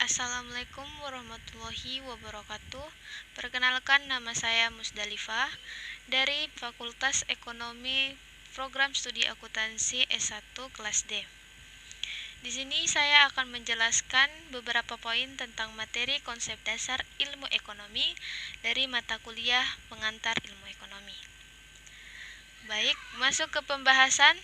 Assalamualaikum warahmatullahi wabarakatuh. Perkenalkan, nama saya Musdalifah dari Fakultas Ekonomi Program Studi Akuntansi S1 kelas D. Di sini saya akan menjelaskan beberapa poin tentang materi konsep dasar ilmu ekonomi dari mata kuliah pengantar ilmu ekonomi. Baik, masuk ke pembahasan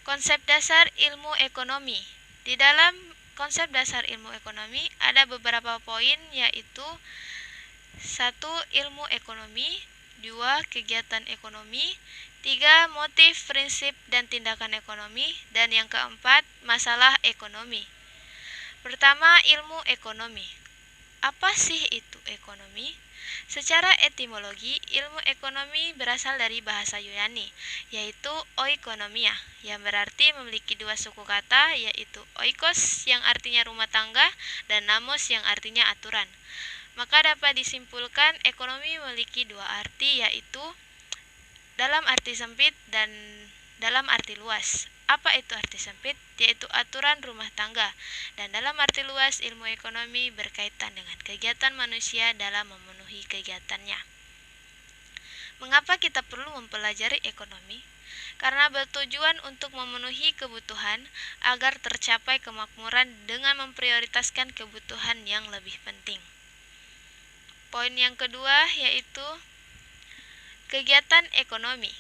konsep dasar ilmu ekonomi. Di dalam konsep dasar ilmu ekonomi ada beberapa poin, yaitu 1. Ilmu ekonomi, 2. Kegiatan ekonomi, 3. Motif, prinsip, dan tindakan ekonomi, dan yang keempat, masalah ekonomi. Pertama, ilmu ekonomi. Apa sih itu ekonomi? Secara etimologi, ilmu ekonomi berasal dari bahasa Yunani, yaitu oikonomia, yang berarti memiliki dua suku kata, yaitu oikos yang artinya rumah tangga dan namos yang artinya aturan. Maka dapat disimpulkan ekonomi memiliki dua arti, yaitu dalam arti sempit dan dalam arti luas. Apa itu arti sempit? Yaitu aturan rumah tangga. Dan dalam arti luas, ilmu ekonomi berkaitan dengan kegiatan manusia dalam memenuhi kegiatannya. Mengapa kita perlu mempelajari ekonomi? Karena bertujuan untuk memenuhi kebutuhan agar tercapai kemakmuran dengan memprioritaskan kebutuhan yang lebih penting. Poin yang kedua yaitu kegiatan ekonomi.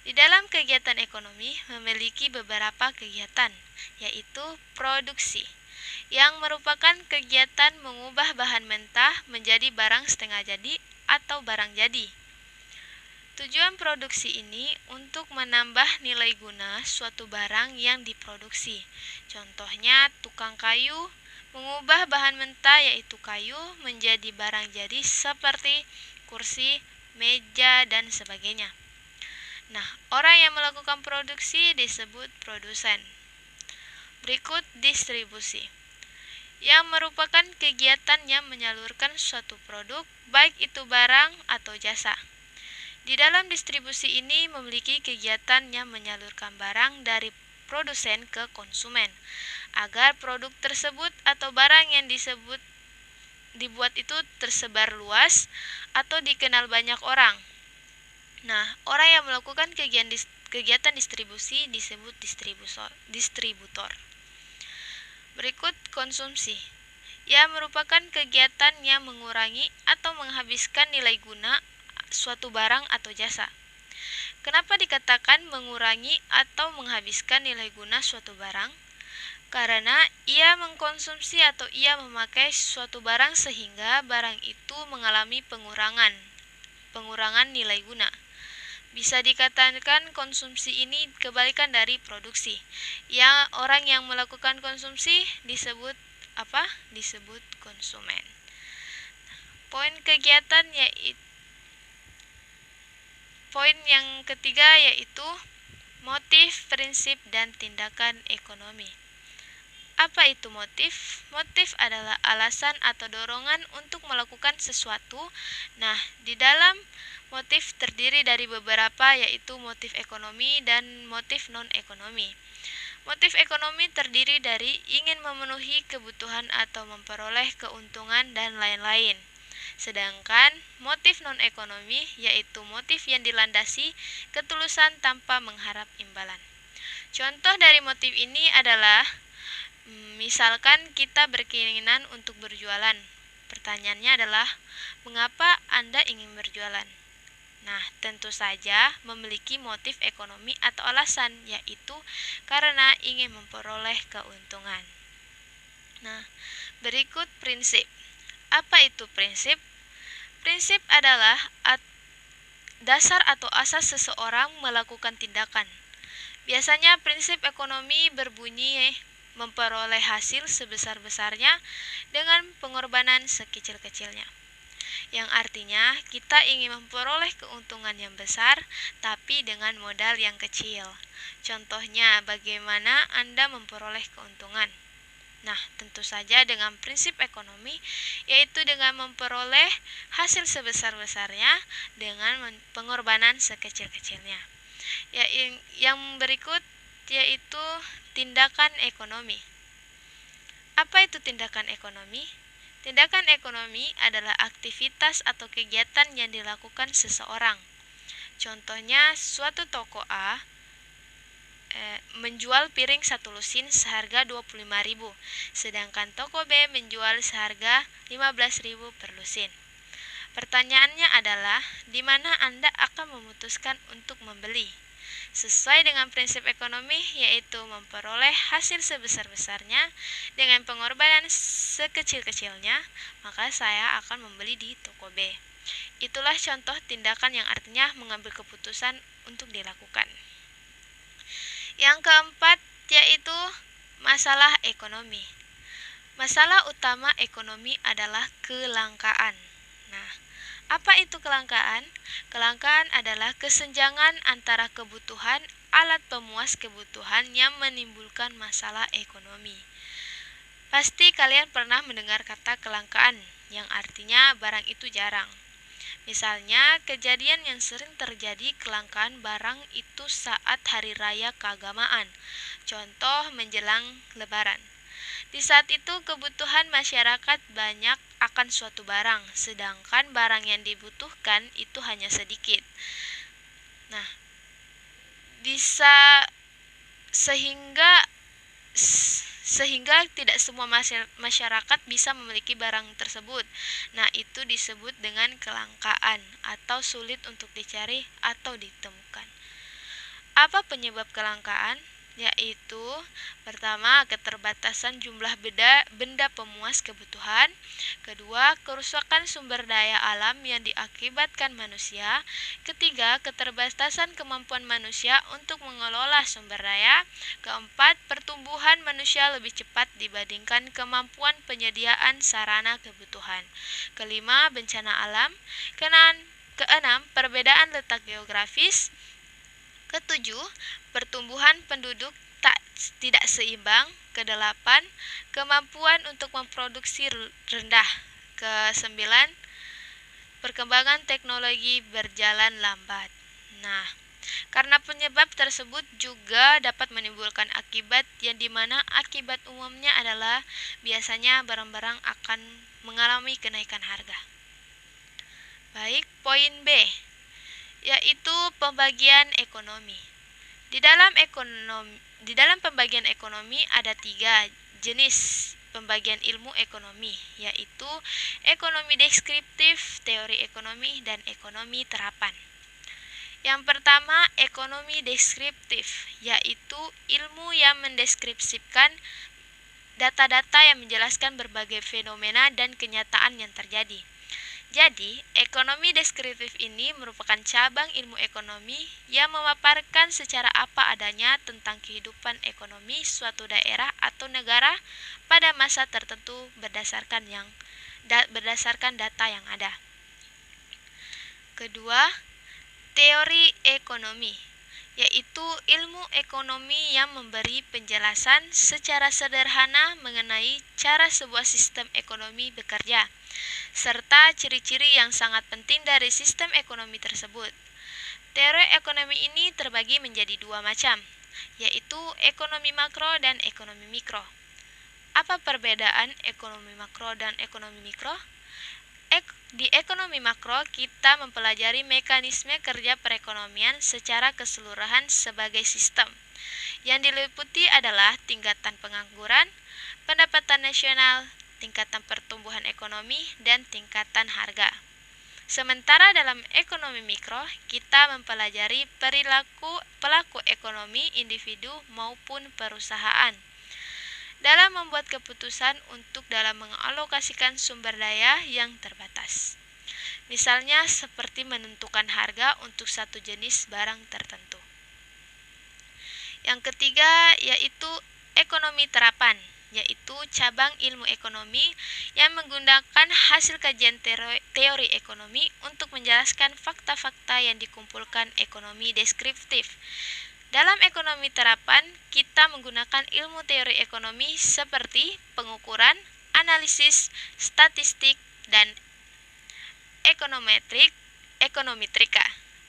Di dalam kegiatan ekonomi memiliki beberapa kegiatan, yaitu produksi, yang merupakan kegiatan mengubah bahan mentah menjadi barang setengah jadi atau barang jadi. Tujuan produksi ini untuk menambah nilai guna suatu barang yang diproduksi. Contohnya, tukang kayu mengubah bahan mentah yaitu kayu menjadi barang jadi seperti kursi, meja, dan sebagainya. Nah, orang yang melakukan produksi disebut produsen. Berikut distribusi, yang merupakan kegiatan yang menyalurkan suatu produk, baik itu barang atau jasa. Di dalam distribusi ini memiliki kegiatan yang menyalurkan barang dari produsen ke konsumen, agar produk tersebut atau barang yang dibuat itu tersebar luas atau dikenal banyak orang. Nah, orang yang melakukan kegiatan distribusi disebut distributor. Berikut konsumsi, yang merupakan kegiatan yang mengurangi atau menghabiskan nilai guna suatu barang atau jasa. Kenapa dikatakan mengurangi atau menghabiskan nilai guna suatu barang? Karena ia mengkonsumsi atau ia memakai suatu barang sehingga barang itu mengalami pengurangan nilai guna. Bisa dikatakan konsumsi ini kebalikan dari produksi. Orang yang melakukan konsumsi disebut apa? Disebut konsumen. Poin yang ketiga yaitu motif, prinsip, dan tindakan ekonomi. Apa itu motif? Motif adalah alasan atau dorongan untuk melakukan sesuatu. Nah, di dalam motif terdiri dari beberapa, yaitu motif ekonomi dan motif non-ekonomi. Motif ekonomi terdiri dari ingin memenuhi kebutuhan atau memperoleh keuntungan dan lain-lain. Sedangkan motif non-ekonomi yaitu motif yang dilandasi ketulusan tanpa mengharap imbalan. Contoh dari motif ini adalah misalkan kita berkeinginan untuk berjualan. Pertanyaannya adalah, mengapa Anda ingin berjualan? Nah, tentu saja memiliki motif ekonomi atau alasan, yaitu karena ingin memperoleh keuntungan. Nah, berikut prinsip. Apa itu prinsip? Prinsip adalah dasar atau asas seseorang melakukan tindakan. Biasanya prinsip ekonomi berbunyi memperoleh hasil sebesar-besarnya dengan pengorbanan sekecil-kecilnya. Yang artinya kita ingin memperoleh keuntungan yang besar tapi dengan modal yang kecil. Contohnya, bagaimana Anda memperoleh keuntungan? Nah, tentu saja dengan prinsip ekonomi, yaitu dengan memperoleh hasil sebesar-besarnya dengan pengorbanan sekecil-kecilnya. Yang berikut yaitu tindakan ekonomi. Apa itu itu tindakan ekonomi? Tindakan ekonomi adalah aktivitas atau kegiatan yang dilakukan seseorang. Contohnya, suatu toko A menjual piring satu lusin seharga 25.000, sedangkan toko B menjual seharga 15.000 per lusin. Pertanyaannya adalah, di mana Anda akan memutuskan untuk membeli? Sesuai dengan prinsip ekonomi, yaitu memperoleh hasil sebesar-besarnya dengan pengorbanan sekecil-kecilnya, maka saya akan membeli di toko B. Itulah contoh tindakan yang artinya mengambil keputusan untuk dilakukan. Yang keempat yaitu masalah ekonomi. Masalah utama ekonomi adalah kelangkaan. Nah, apa itu kelangkaan? Kelangkaan adalah kesenjangan antara kebutuhan alat pemuas kebutuhan yang menimbulkan masalah ekonomi. Pasti kalian pernah mendengar kata kelangkaan, yang artinya barang itu jarang. Misalnya, kejadian yang sering terjadi kelangkaan barang itu saat hari raya keagamaan, contoh menjelang lebaran. Di saat itu kebutuhan masyarakat banyak akan suatu barang, sedangkan barang yang dibutuhkan itu hanya sedikit. Nah, bisa sehingga tidak semua masyarakat bisa memiliki barang tersebut. Nah, itu disebut dengan kelangkaan atau sulit untuk dicari atau ditemukan. Apa penyebab kelangkaan? Yaitu pertama, keterbatasan jumlah benda pemuas kebutuhan. Kedua, kerusakan sumber daya alam yang diakibatkan manusia. Ketiga, keterbatasan kemampuan manusia untuk mengelola sumber daya. Keempat, pertumbuhan manusia lebih cepat dibandingkan kemampuan penyediaan sarana kebutuhan. Kelima, bencana alam. Keenam, perbedaan letak geografis. Ketujuh, pertumbuhan penduduk tidak seimbang. Kedelapan, kemampuan untuk memproduksi rendah. Kesembilan, perkembangan teknologi berjalan lambat. Nah, karena penyebab tersebut juga dapat menimbulkan akibat yang dimana akibat umumnya adalah biasanya barang-barang akan mengalami kenaikan harga. Baik, poin B yaitu pembagian ekonomi. Di dalam pembagian ekonomi ada 3 jenis pembagian ilmu ekonomi, yaitu ekonomi deskriptif, teori ekonomi, dan ekonomi terapan. Yang pertama, ekonomi deskriptif, yaitu ilmu yang mendeskripsikan data-data yang menjelaskan berbagai fenomena dan kenyataan yang terjadi. Jadi, ekonomi deskriptif ini merupakan cabang ilmu ekonomi yang memaparkan secara apa adanya tentang kehidupan ekonomi suatu daerah atau negara pada masa tertentu berdasarkan data yang ada. Kedua, teori ekonomi, yaitu ilmu ekonomi yang memberi penjelasan secara sederhana mengenai cara sebuah sistem ekonomi bekerja, serta ciri-ciri yang sangat penting dari sistem ekonomi tersebut. Teori ekonomi ini terbagi menjadi 2 macam, yaitu ekonomi makro dan ekonomi mikro. Apa perbedaan ekonomi makro dan ekonomi mikro? Di ekonomi makro, kita mempelajari mekanisme kerja perekonomian secara keseluruhan sebagai sistem. Yang diliputi adalah tingkatan pengangguran, pendapatan nasional, tingkatan pertumbuhan ekonomi, dan tingkatan harga. Sementara dalam ekonomi mikro, kita mempelajari perilaku pelaku ekonomi individu maupun perusahaan dalam membuat keputusan untuk dalam mengalokasikan sumber daya yang terbatas. Misalnya seperti menentukan harga untuk satu jenis barang tertentu. Yang ketiga yaitu ekonomi terapan, yaitu cabang ilmu ekonomi yang menggunakan hasil kajian teori ekonomi untuk menjelaskan fakta-fakta yang dikumpulkan ekonomi deskriptif. Dalam ekonomi terapan, kita menggunakan ilmu teori ekonomi seperti pengukuran, analisis, statistik, dan ekonometrika.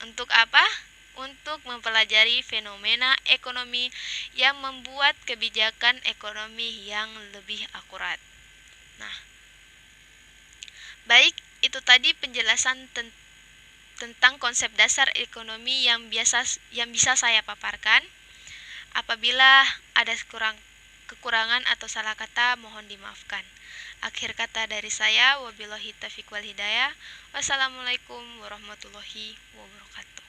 Untuk apa? Untuk mempelajari fenomena ekonomi yang membuat kebijakan ekonomi yang lebih akurat. Nah, baik, itu tadi penjelasan tentang konsep dasar ekonomi yang bisa saya paparkan. Apabila ada kekurangan atau salah kata, mohon dimaafkan. Akhir kata dari saya, wabillahi taufiq wal hidayah. Wassalamualaikum warahmatullahi wabarakatuh.